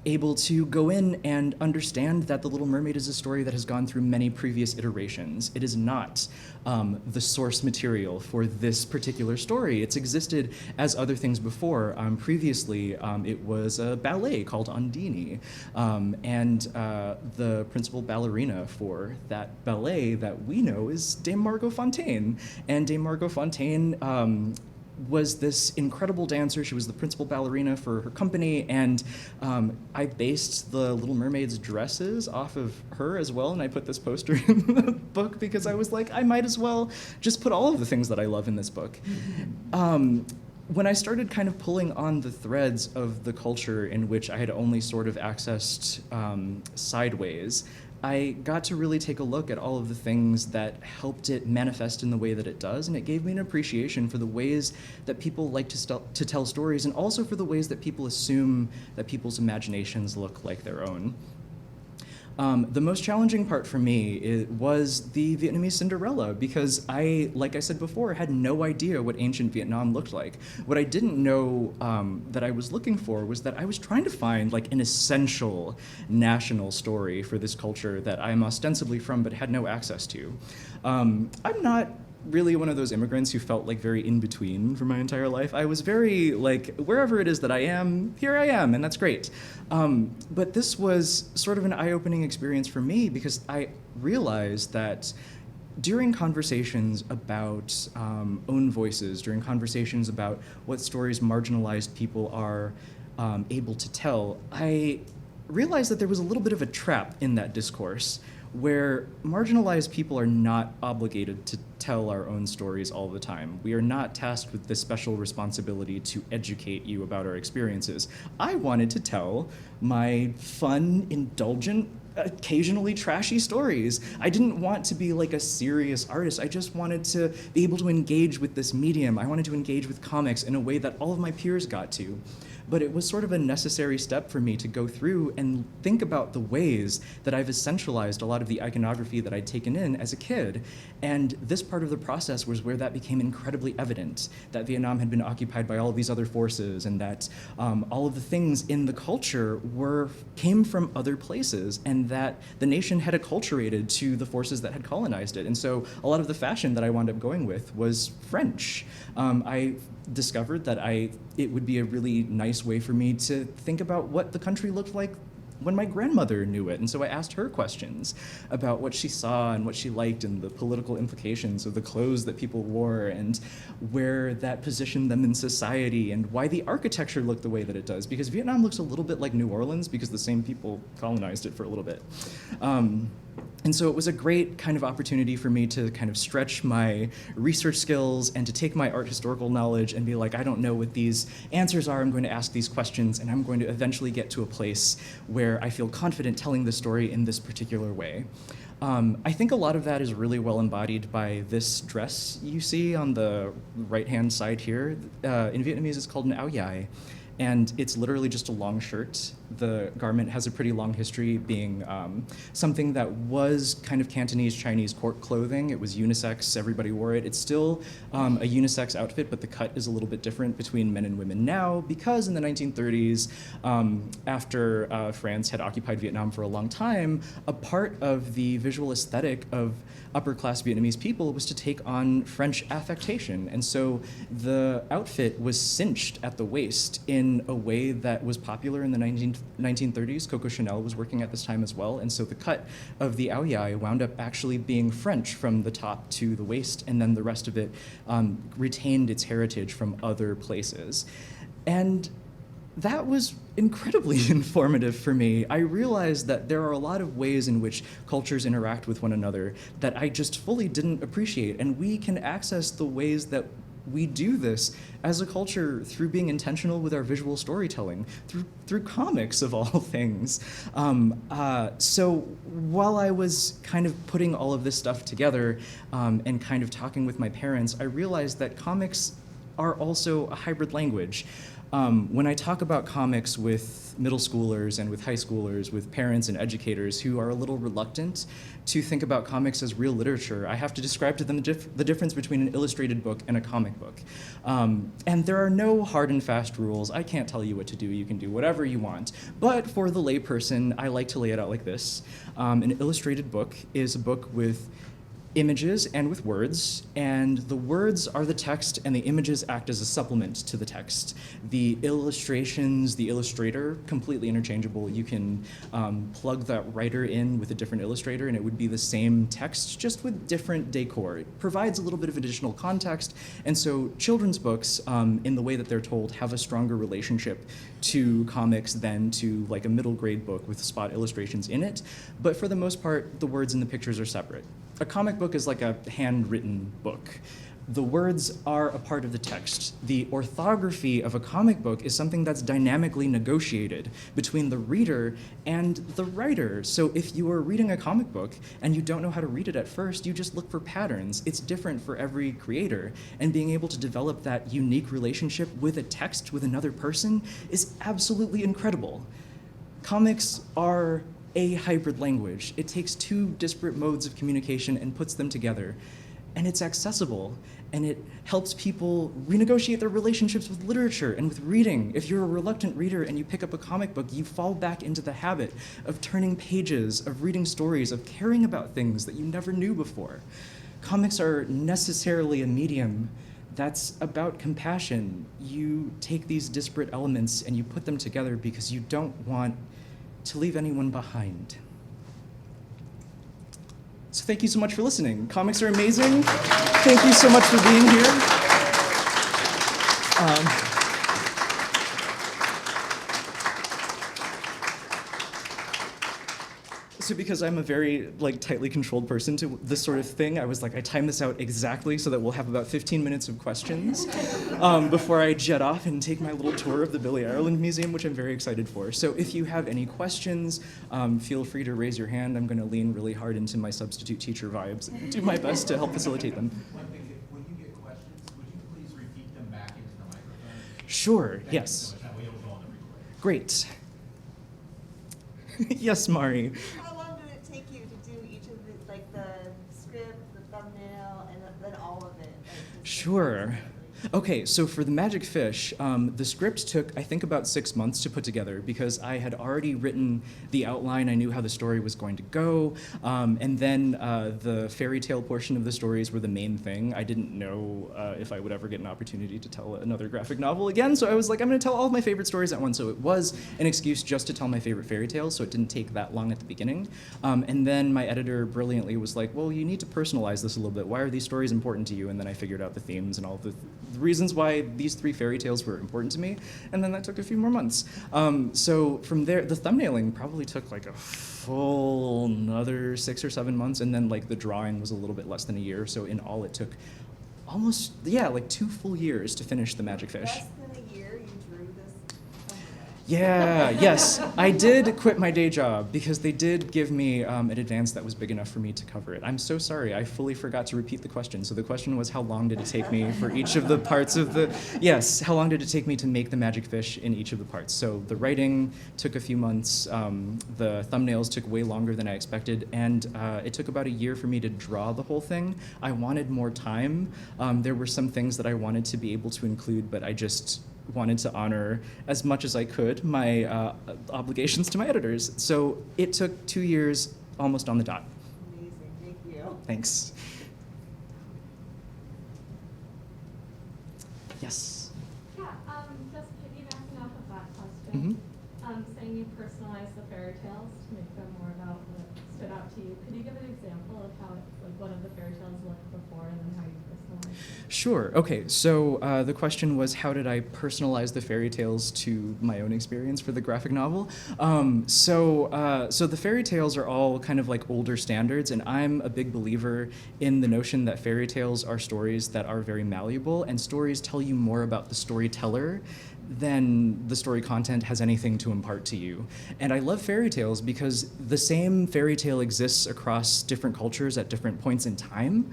able to go in and understand that The Little Mermaid is a story that has gone through many previous iterations. It is not the source material for this particular story. It's existed as other things before. Previously, it was a ballet called Ondini, and the principal ballerina for that ballet that we know is Dame Margot Fontaine. And Dame Margot Fontaine was this incredible dancer. She was the principal ballerina for her company, and I based the Little Mermaid's dresses off of her as well, and I put this poster in the book because I was like, I might as well just put all of the things that I love in this book. When I started kind of pulling on the threads of the culture in which I had only sort of accessed sideways, I got to really take a look at all of the things that helped it manifest in the way that it does, and it gave me an appreciation for the ways that people like to tell stories, and also for the ways that people assume that people's imaginations look like their own. The most challenging part for me was the Vietnamese Cinderella, because I, like I said before, had no idea what ancient Vietnam looked like. What I didn't know that I was looking for was that I was trying to find like an essential national story for this culture that I'm ostensibly from but had no access to. I'm not really one of those immigrants who felt like very in between for my entire life. I was very like, wherever it is that I am, here I am, and that's great. But this was sort of an eye-opening experience for me, because I realized that during conversations about own voices, during conversations about what stories marginalized people are able to tell, I realized that there was a little bit of a trap in that discourse, where marginalized people are not obligated to tell our own stories all the time. We are not tasked with this special responsibility to educate you about our experiences. I wanted to tell my fun, indulgent, occasionally trashy stories. I didn't want to be like a serious artist. I just wanted to be able to engage with this medium. I wanted to engage with comics in a way that all of my peers got to. But it was sort of a necessary step for me to go through and think about the ways that I've essentialized a lot of the iconography that I'd taken in as a kid. And this part of the process was where that became incredibly evident, that Vietnam had been occupied by all of these other forces, and that all of the things in the culture came from other places, and that the nation had acculturated to the forces that had colonized it. And so a lot of the fashion that I wound up going with was French. I discovered that it would be a really nice way for me to think about what the country looked like when my grandmother knew it. And so I asked her questions about what she saw and what she liked, and the political implications of the clothes that people wore, and where that positioned them in society, and why the architecture looked the way that it does, because Vietnam looks a little bit like New Orleans because the same people colonized it for a little bit. And so it was a great kind of opportunity for me to kind of stretch my research skills and to take my art historical knowledge and be like, I don't know what these answers are. I'm going to ask these questions, and I'm going to eventually get to a place where I feel confident telling the story in this particular way. I think a lot of that is really well embodied by this dress you see on the right-hand side here. In Vietnamese, it's called an áo dài. and it's literally just a long shirt. The garment has a pretty long history being something that was kind of Cantonese Chinese court clothing. It was unisex, everybody wore it. It's still a unisex outfit, but the cut is a little bit different between men and women now, because in the 1930s, after France had occupied Vietnam for a long time, a part of the visual aesthetic of upper-class Vietnamese people was to take on French affectation. And so the outfit was cinched at the waist in a way that was popular in the 1930s. Coco Chanel was working at this time as well. And so the cut of the ao dai wound up actually being French from the top to the waist, and then the rest of it retained its heritage from other places. And that was incredibly informative for me. I realized that there are a lot of ways in which cultures interact with one another that I just fully didn't appreciate, and we can access the ways that we do this as a culture through being intentional with our visual storytelling, through comics of all things. So while I was kind of putting all of this stuff together and kind of talking with my parents, I realized that comics are also a hybrid language. When I talk about comics with middle schoolers and with high schoolers, with parents and educators who are a little reluctant to think about comics as real literature, I have to describe to them the difference between an illustrated book and a comic book. And there are no hard and fast rules. I can't tell you what to do. You can do whatever you want. But for the layperson, I like to lay it out like this. An illustrated book is a book with images and with words, and the words are the text and the images act as a supplement to the text. The illustrations, the illustrator, completely interchangeable. You can plug that writer in with a different illustrator and it would be the same text, just with different decor. It provides a little bit of additional context, and so children's books, in the way that they're told, have a stronger relationship to comics than to like a middle grade book with spot illustrations in it. But for the most part, the words and the pictures are separate. A comic book is like a handwritten book. The words are a part of the text. The orthography of a comic book is something that's dynamically negotiated between the reader and the writer. So if you are reading a comic book and you don't know how to read it at first, you just look for patterns. It's different for every creator. And being able to develop that unique relationship with a text, with another person, is absolutely incredible. Comics are a hybrid language. It takes two disparate modes of communication and puts them together. And it's accessible, and it helps people renegotiate their relationships with literature and with reading. If you're a reluctant reader and you pick up a comic book, you fall back into the habit of turning pages, of reading stories, of caring about things that you never knew before. Comics are necessarily a medium that's about compassion. You take these disparate elements and you put them together because you don't want to leave anyone behind. So thank you so much for listening. Comics are amazing. Thank you so much for being here. So because I'm a very tightly controlled person to this sort of thing, I was like, I time this out exactly so that we'll have about 15 minutes of questions before I jet off and take my little tour of the Billy Ireland Museum, which I'm very excited for. So if you have any questions, feel free to raise your hand. I'm going to lean really hard into my substitute teacher vibes and do my best to help facilitate them. One thing, when you get questions, would you please repeat them back into the microphone? Sure, yes. That way it'll go on the recording. Great. Yes, Mari. How long did it take you to do each of the, the script, the thumbnail, and then all of it? Sure. Okay, so for The Magic Fish, the script took, I think, about 6 months to put together because I had already written the outline. I knew how the story was going to go. And then the fairy tale portion of the stories were the main thing. I didn't know if I would ever get an opportunity to tell another graphic novel again. So I was like, I'm going to tell all of my favorite stories at once. So it was an excuse just to tell my favorite fairy tales, so it didn't take that long at the beginning. And then my editor brilliantly was like, well, you need to personalize this a little bit. Why are these stories important to you? And then I figured out the themes and all the reasons why these 3 fairy tales were important to me, and then that took a few more months. So from there, the thumbnailing probably took like a full another 6 or 7 months, and then the drawing was a little bit less than a year, so in all it took almost, 2 full years to finish The Magic Fish. Less than a year you drew this? Yeah, yes. I did quit my day job because they did give me an advance that was big enough for me to cover it. I'm so sorry. I fully forgot to repeat the question. So the question was, how long did it take me for each of the parts of the... Yes, how long did it take me to make the magic fish in each of the parts? So the writing took a few months. The thumbnails took way longer than I expected. And it took about a year for me to draw the whole thing. I wanted more time. There were some things that I wanted to be able to include, but I just wanted to honor as much as I could my obligations to my editors. So it took 2 years, almost on the dot. Amazing, thank you. Thanks. Yes. Yeah, just piggybacking off of that question, saying you personalized the fairy tales to make them more about what stood out to you. Could you give an example of how, like, one of the fairy tales looked before and then how you personalized it? Sure. Okay. So the question was, how did I personalize the fairy tales to my own experience for the graphic novel? So the fairy tales are all kind of like older standards, and I'm a big believer in the notion that fairy tales are stories that are very malleable, and stories tell you more about the storyteller than the story content has anything to impart to you. And I love fairy tales because the same fairy tale exists across different cultures at different points in time.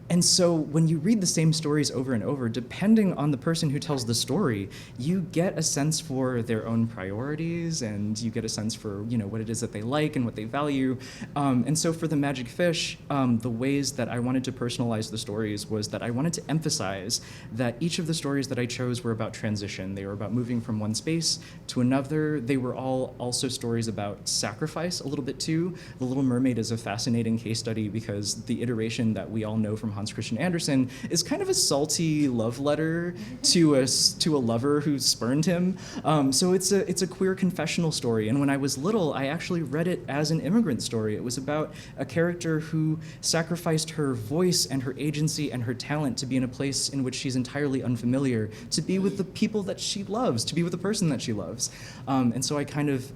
And so when you read the same stories over and over, depending on the person who tells the story, you get a sense for their own priorities, and you get a sense for, you know, what it is that they like and what they value. And so for the Magic Fish, the ways that I wanted to personalize the stories was that I wanted to emphasize that each of the stories that I chose were about transition. They were about moving from one space to another. They were all also stories about sacrifice a little bit too. The Little Mermaid is a fascinating case study because the iteration that we all know from Hans Christian Andersen is kind of a salty love letter to a lover who spurned him. So it's a queer confessional story. And when I was little, I actually read it as an immigrant story. It was about a character who sacrificed her voice and her agency and her talent to be in a place in which she's entirely unfamiliar, to be with the people that she loves, to be with the person that she loves. And so I kind of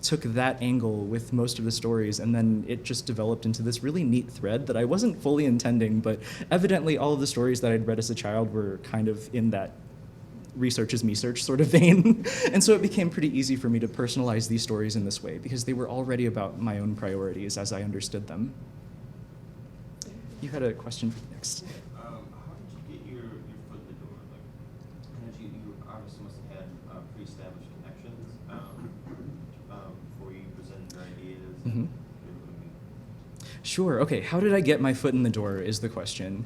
took that angle with most of the stories, and then it just developed into this really neat thread that I wasn't fully intending, but evidently all of the stories that I'd read as a child were kind of in that research is me search sort of vein. And so it became pretty easy for me to personalize these stories in this way because they were already about my own priorities as I understood them. You had a question for next. How did you get your foot in the door? Like, you obviously must have had pre-established connections before you presented your ideas. Sure. Okay. How did I get my foot in the door is the question.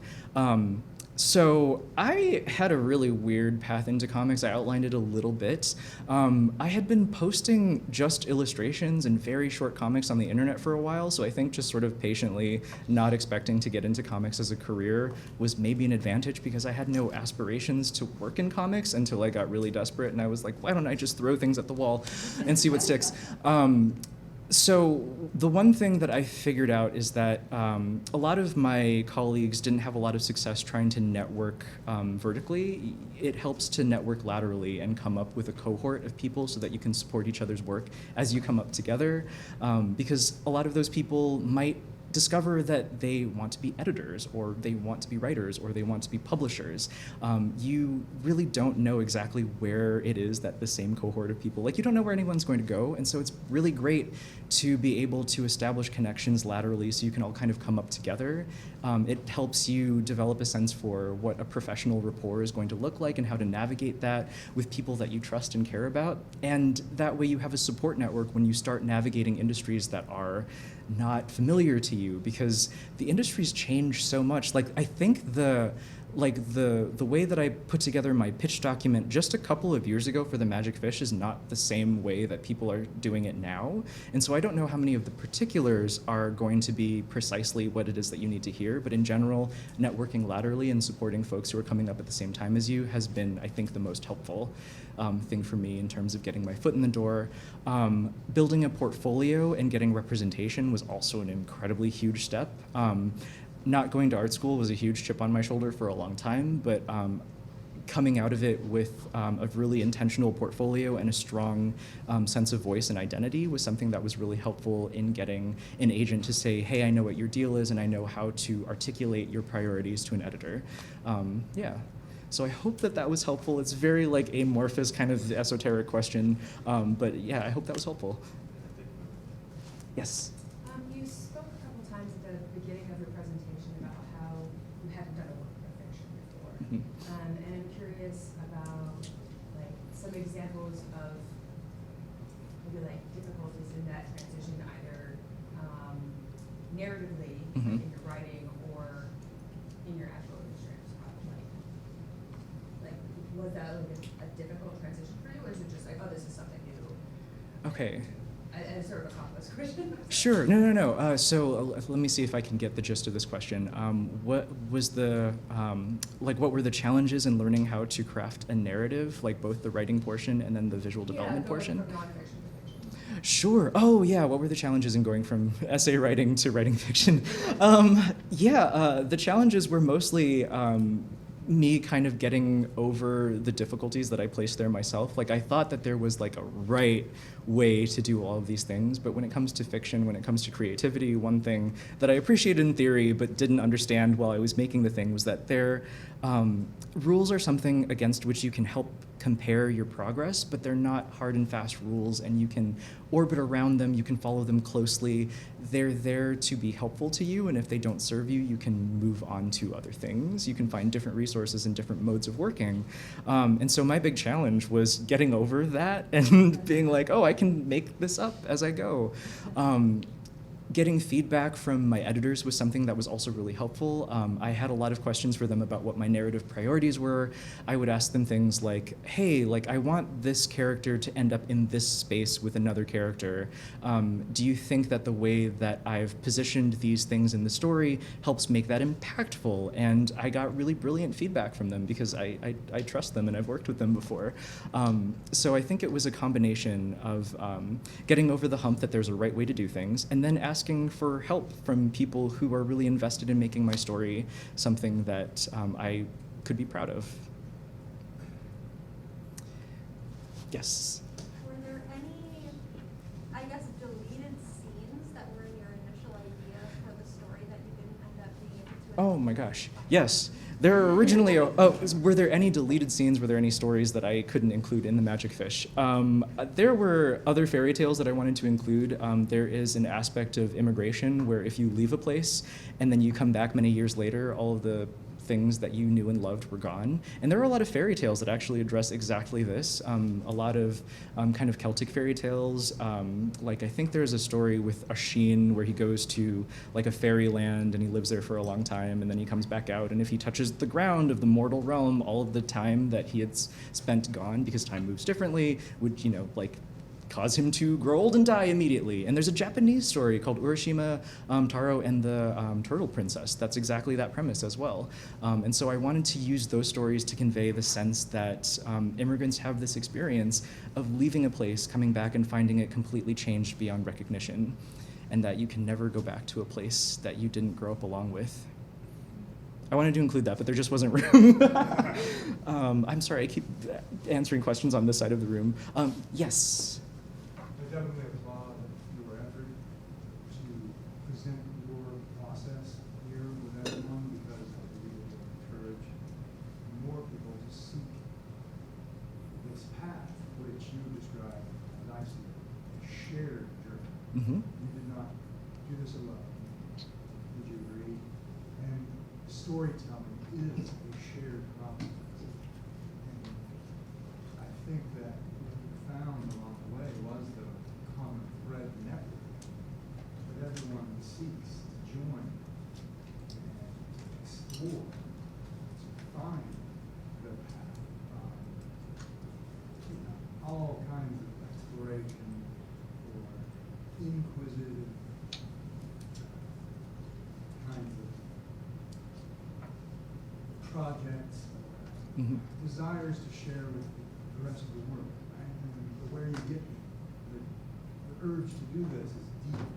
So I had a really weird path into comics. I outlined it a little bit. I had been posting just illustrations and very short comics on the internet for a while, so I think just sort of patiently not expecting to get into comics as a career was maybe an advantage because I had no aspirations to work in comics until I got really desperate and I was like, why don't I just throw things at the wall and see what sticks? So the one thing that I figured out is that a lot of my colleagues didn't have a lot of success trying to network vertically. It helps to network laterally and come up with a cohort of people so that you can support each other's work as you come up together, because a lot of those people might discover that they want to be editors, or they want to be writers, or they want to be publishers. You really don't know exactly where it is that the same cohort of people, like you don't know where anyone's going to go, and so it's really great to be able to establish connections laterally so you can all kind of come up together. It helps you develop a sense for what a professional rapport is going to look like and how to navigate that with people that you trust and care about. And that way you have a support network when you start navigating industries that are not familiar to you, because the industries change so much. Like, I think the way that I put together my pitch document just a couple of years ago for the Magic Fish is not the same way that people are doing it now. And so I don't know how many of the particulars are going to be precisely what it is that you need to hear, but in general, networking laterally and supporting folks who are coming up at the same time as you has been, I think, the most helpful thing for me in terms of getting my foot in the door. Building a portfolio and getting representation was also an incredibly huge step. Not going to art school was a huge chip on my shoulder for a long time, but coming out of it with a really intentional portfolio and a strong sense of voice and identity was something that was really helpful in getting an agent to say, hey, I know what your deal is and I know how to articulate your priorities to an editor. Yeah. So I hope that that was helpful. It's very like amorphous, kind of esoteric question, but yeah, I hope that was helpful. Yes. You spoke a couple times at the beginning of your presentation about how you hadn't done a work of fiction before. And I'm curious about like some examples of maybe like difficulties in that transition, either narratively in your writing or in your actual illustrative style. Like was that like a difficult transition for you, or is it just like, oh, this is something new? Okay. And it's sort of a complex question. Sure. No. So let me see if I can get the gist of this question. What was the what were the challenges in learning how to craft a narrative, like both the writing portion and then the visual development portion? From nonfiction to fiction. Sure. Oh, yeah. What were the challenges in going from essay writing to writing fiction? The challenges were mostly me kind of getting over the difficulties that I placed there myself. Like I thought that there was like a right way to do all of these things, but when it comes to fiction, when it comes to creativity, one thing that I appreciated in theory but didn't understand while I was making the thing was that their rules are something against which you can help compare your progress, but they're not hard and fast rules, and you can orbit around them, you can follow them closely. They're there to be helpful to you, and if they don't serve you, you can move on to other things. You can find different resources and different modes of working. And so my big challenge was getting over that and being like, oh, I can make this up as I go. Getting feedback from my editors was something that was also really helpful. I had a lot of questions for them about what my narrative priorities were. I would ask them things like, hey, like I want this character to end up in this space with another character. Do you think that the way that I've positioned these things in the story helps make that impactful? And I got really brilliant feedback from them because I trust them and I've worked with them before. So I think it was a combination of getting over the hump that there's a right way to do things, and then asking for help from people who are really invested in making my story something that I could be proud of. Yes? Were there any, I guess, deleted scenes that were in your initial idea for the story that you didn't end up being able to? Oh my gosh, yes. There are originally, were there any deleted scenes? Were there any stories that I couldn't include in The Magic Fish? There were other fairy tales that I wanted to include. There is an aspect of immigration where if you leave a place and then you come back many years later, all of the things that you knew and loved were gone. And there are a lot of fairy tales that actually address exactly this. A lot of kind of Celtic fairy tales. Like I think there's a story with Oisin where he goes to like a fairy land and he lives there for a long time and then he comes back out, and if he touches the ground of the mortal realm, all of the time that he had spent gone, because time moves differently, would, like cause him to grow old and die immediately. And there's a Japanese story called Urashima Taro and the Turtle Princess. That's exactly that premise as well. And so I wanted to use those stories to convey the sense that immigrants have this experience of leaving a place, coming back and finding it completely changed beyond recognition, and that you can never go back to a place that you didn't grow up along with. I wanted to include that, but there just wasn't room. I'm sorry, I keep answering questions on this side of the room. Yes? I definitely applaud your effort to present your process here with everyone, because I believe it will encourage more people to seek this path, which you described nicely, a shared journey. Mm-hmm. You did not do this alone. Would you agree? And storytelling is a shared process. And I think that what we found along the way was the common thread network that everyone seeks to join and explore, to find the path. All kinds of exploration or inquisitive kinds of projects, desires to share with the rest of the world. Right? And where you get the urge to do this is deep.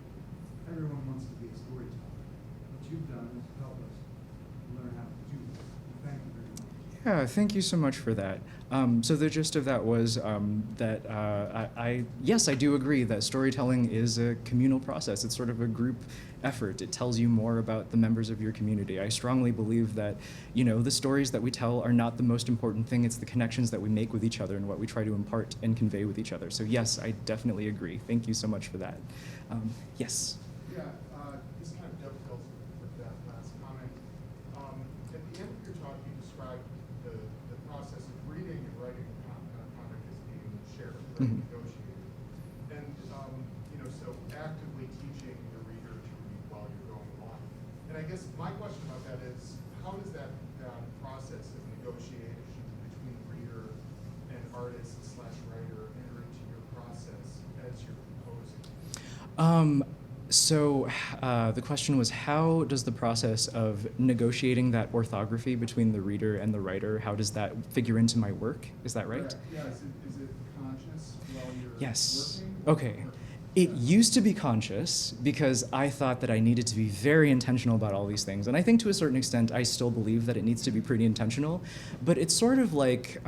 Everyone wants to be a storyteller. What you've done is help us learn how to do this. Thank you very much. Yeah, thank you so much for that. So the gist of that was that yes, I do agree that storytelling is a communal process. It's sort of a group effort. It tells you more about the members of your community. I strongly believe that, the stories that we tell are not the most important thing. It's the connections that we make with each other and what we try to impart and convey with each other. So yes, I definitely agree. Thank you so much for that. Yes. Yeah, this kind of dovetails with that last comment. At the end of your talk, you described the process of reading and writing a comic as being shared, right, Mhm. negotiated. And, so actively teaching the reader to read while you're going along. And I guess my question about that is, how does that process of negotiation between reader and artist/writer enter into your process as you're composing? So the question was, how does the process of negotiating that orthography between the reader and the writer, how does that figure into my work? Is that right? Correct. Yeah, is it conscious while you're Yes. working? Okay. It used to be conscious because I thought that I needed to be very intentional about all these things. And I think to a certain extent, I still believe that it needs to be pretty intentional. But it's sort of like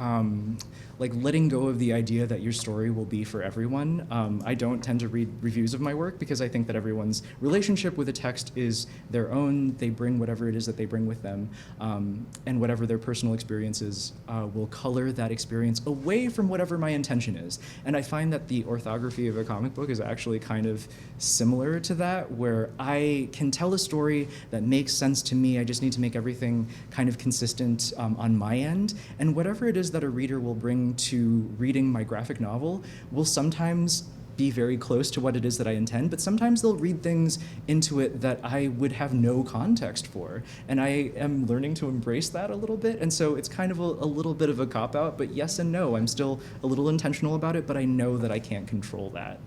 letting go of the idea that your story will be for everyone. I don't tend to read reviews of my work because I think that everyone's relationship with a text is their own. They bring whatever it is that they bring with them. And whatever their personal experiences will color that experience away from whatever my intention is. And I find that the orthography of a comic book is actually kind of similar to that, where I can tell a story that makes sense to me. I just need to make everything kind of consistent on my end. And whatever it is that a reader will bring to reading my graphic novel will sometimes be very close to what it is that I intend, but sometimes they'll read things into it that I would have no context for. And I am learning to embrace that a little bit. And so it's kind of a little bit of a cop-out, but yes and no. I'm still a little intentional about it, but I know that I can't control that.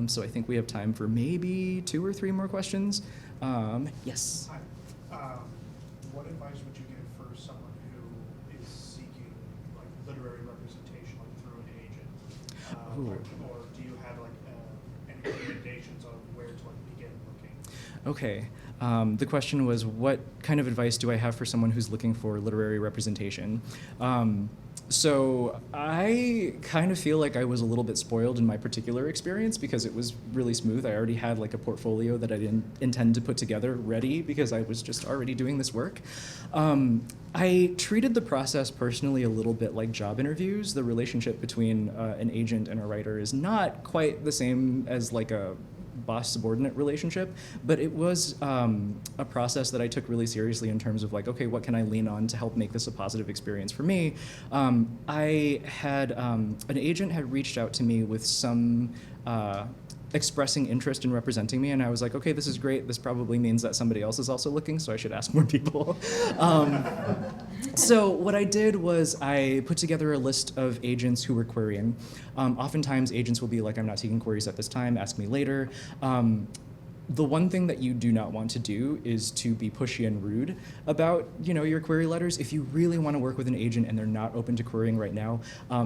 So I think we have time for maybe 2 or 3 more questions. Yes. Hi. What advice would you give for someone who is seeking literary representation through an agent? Or do you have any recommendations on where to begin looking? Okay. The question was, what kind of advice do I have for someone who's looking for literary representation? So I kind of feel like I was a little bit spoiled in my particular experience because it was really smooth. I already had a portfolio that I didn't intend to put together ready because I was just already doing this work. I treated the process personally a little bit like job interviews. The relationship between an agent and a writer is not quite the same as a boss-subordinate relationship, but it was a process that I took really seriously in terms of okay, what can I lean on to help make this a positive experience for me? I had an agent had reached out to me with some expressing interest in representing me, and I was like, okay, this is great. This probably means that somebody else is also looking, so I should ask more people. So what I did was I put together a list of agents who were querying. Oftentimes agents will be like, I'm not taking queries at this time, ask me later. The one thing that you do not want to do is to be pushy and rude about, your query letters. If you really want to work with an agent and they're not open to querying right now,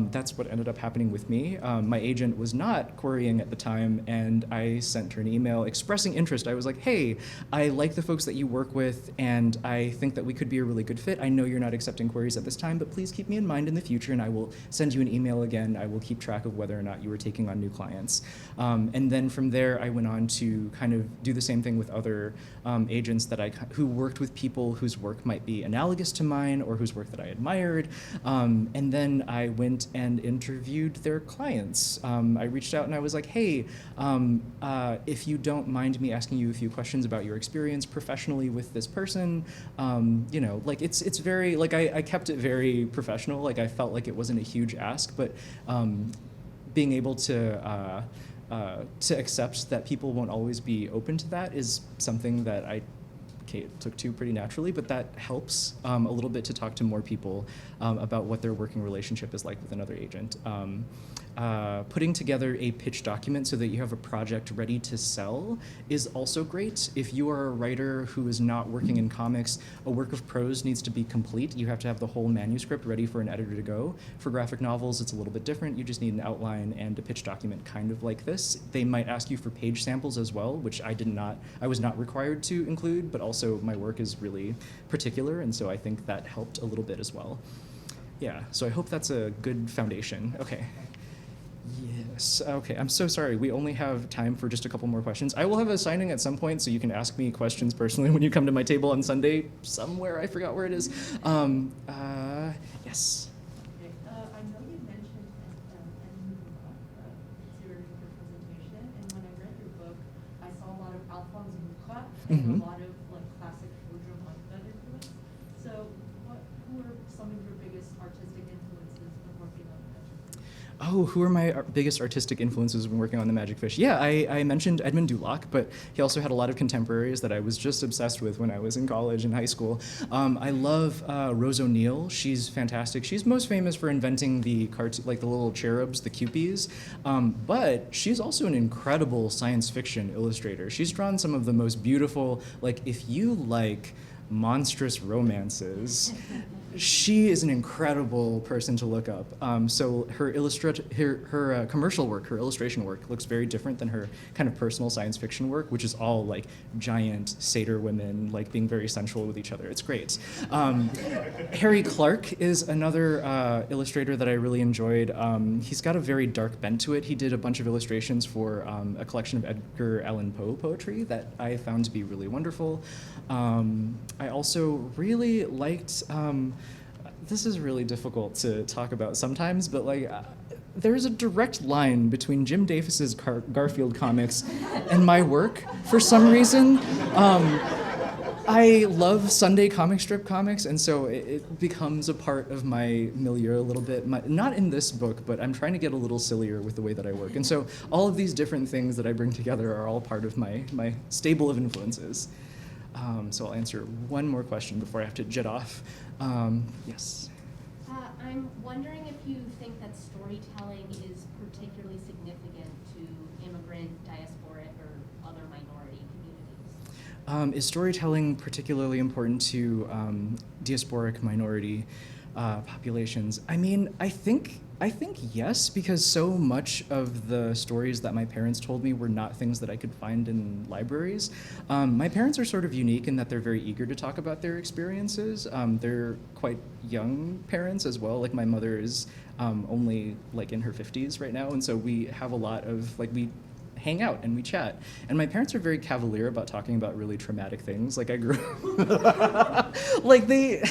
that's what ended up happening with me. My agent was not querying at the time, and I sent her an email expressing interest. I was like, hey, I like the folks that you work with, and I think that we could be a really good fit. I know you're not accepting queries at this time, but please keep me in mind in the future, and I will send you an email again. I will keep track of whether or not you were taking on new clients. And then from there, I went on to kind of do the same thing with other agents who worked with people whose work might be analogous to mine or whose work that I admired. And then I went and interviewed their clients. I reached out and I was like, hey, if you don't mind me asking you a few questions about your experience professionally with this person, it's very, I kept it very professional. I felt like it wasn't a huge ask, but being able to accept that people won't always be open to that is something that I took to pretty naturally, but that helps a little bit to talk to more people about what their working relationship is like with another agent. putting together a pitch document so that you have a project ready to sell is also great. If you are a writer who is not working in comics, a work of prose needs to be complete. You have to have the whole manuscript ready for an editor to go. For graphic novels, it's a little bit different. You just need an outline and a pitch document kind of like this. They might ask you for page samples as well, which I was not required to include, but also my work is really particular, and so I think that helped a little bit as well. Yeah, so I hope that's a good foundation. Okay. Yes, okay, I'm so sorry. We only have time for just a couple more questions. I will have a signing at some point, so you can ask me questions personally when you come to my table on Sunday somewhere. I forgot where it is. Yes. Okay, I know you mentioned your presentation, and when I read your book, I saw a lot of Alphonse Mucha and a lot of like classic Woodrow Mucha influence. So, who are some of your biggest artistic influences when working on Magic? Oh, who are my biggest artistic influences when working on the Magic Fish? Yeah, I mentioned Edmund Dulac, but he also had a lot of contemporaries that I was just obsessed with when I was in college and high school. I love Rose O'Neill. She's fantastic. She's most famous for inventing the like the little cherubs, the Cupies, but she's also an incredible science fiction illustrator. She's drawn some of the most beautiful, like if you like monstrous romances, she is an incredible person to look up. So her commercial work, her illustration work, looks very different than her kind of personal science fiction work, which is all like giant satyr women, like being very sensual with each other. It's great. Harry Clarke is another illustrator that I really enjoyed. He's got a very dark bent to it. He did a bunch of illustrations for a collection of Edgar Allan Poe poetry that I found to be really wonderful. I also really liked, this is really difficult to talk about sometimes, but like, there's a direct line between Jim Davis's Garfield comics and my work for some reason. I love Sunday comic strip comics, and so it becomes a part of my milieu a little bit. Not in this book, but I'm trying to get a little sillier with the way that I work. And so all of these different things that I bring together are all part of my stable of influences. So I'll answer one more question before I have to jet off. Yes? I'm wondering if you think that storytelling is particularly significant to immigrant, diasporic, or other minority communities. Is storytelling particularly important to diasporic minority populations? I mean, I think yes, because so much of the stories that my parents told me were not things that I could find in libraries. My parents are sort of unique in that they're very eager to talk about their experiences. They're quite young parents as well. Like my mother is only like in her 50s right now, and so we have a lot of we hang out and we chat. And my parents are very cavalier about talking about really traumatic things. Like I grew like they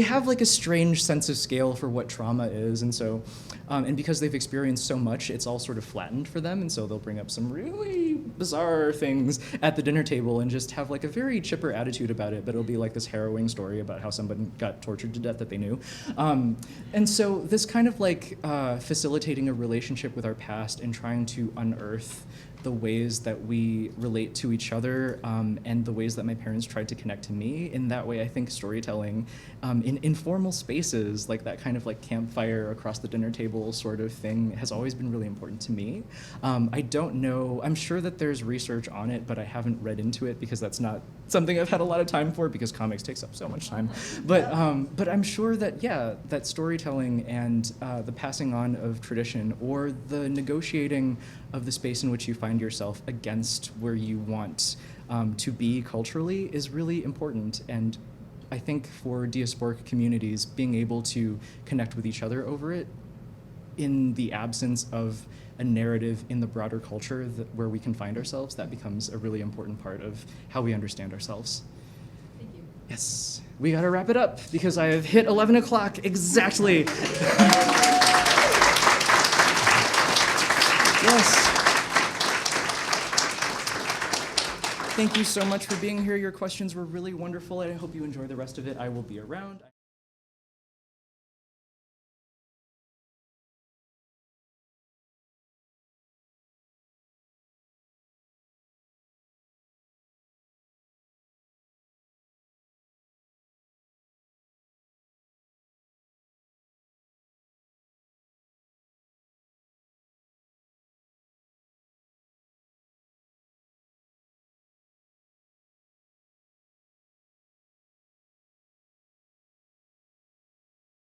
have like a strange sense of scale for what trauma is, and so and because they've experienced so much, it's all sort of flattened for them, and so they'll bring up some really bizarre things at the dinner table and just have like a very chipper attitude about it, but it'll be like this harrowing story about how somebody got tortured to death that they knew. And so this kind of like facilitating a relationship with our past and trying to unearth the ways that we relate to each other and the ways that my parents tried to connect to me. In that way, I think storytelling in informal spaces, like that kind of like campfire across the dinner table sort of thing, has always been really important to me. I don't know, I'm sure that there's research on it, but I haven't read into it because that's not something I've had a lot of time for because comics takes up so much time. But I'm sure that, yeah, that storytelling and the passing on of tradition or the negotiating of the space in which you find yourself against where you want to be culturally is really important. And I think for diasporic communities, being able to connect with each other over it in the absence of a narrative in the broader culture where we can find ourselves, that becomes a really important part of how we understand ourselves. Thank you. Yes, we gotta wrap it up because I have hit 11 o'clock exactly. Yes. Thank you so much for being here. Your questions were really wonderful, and I hope you enjoy the rest of it. I will be around.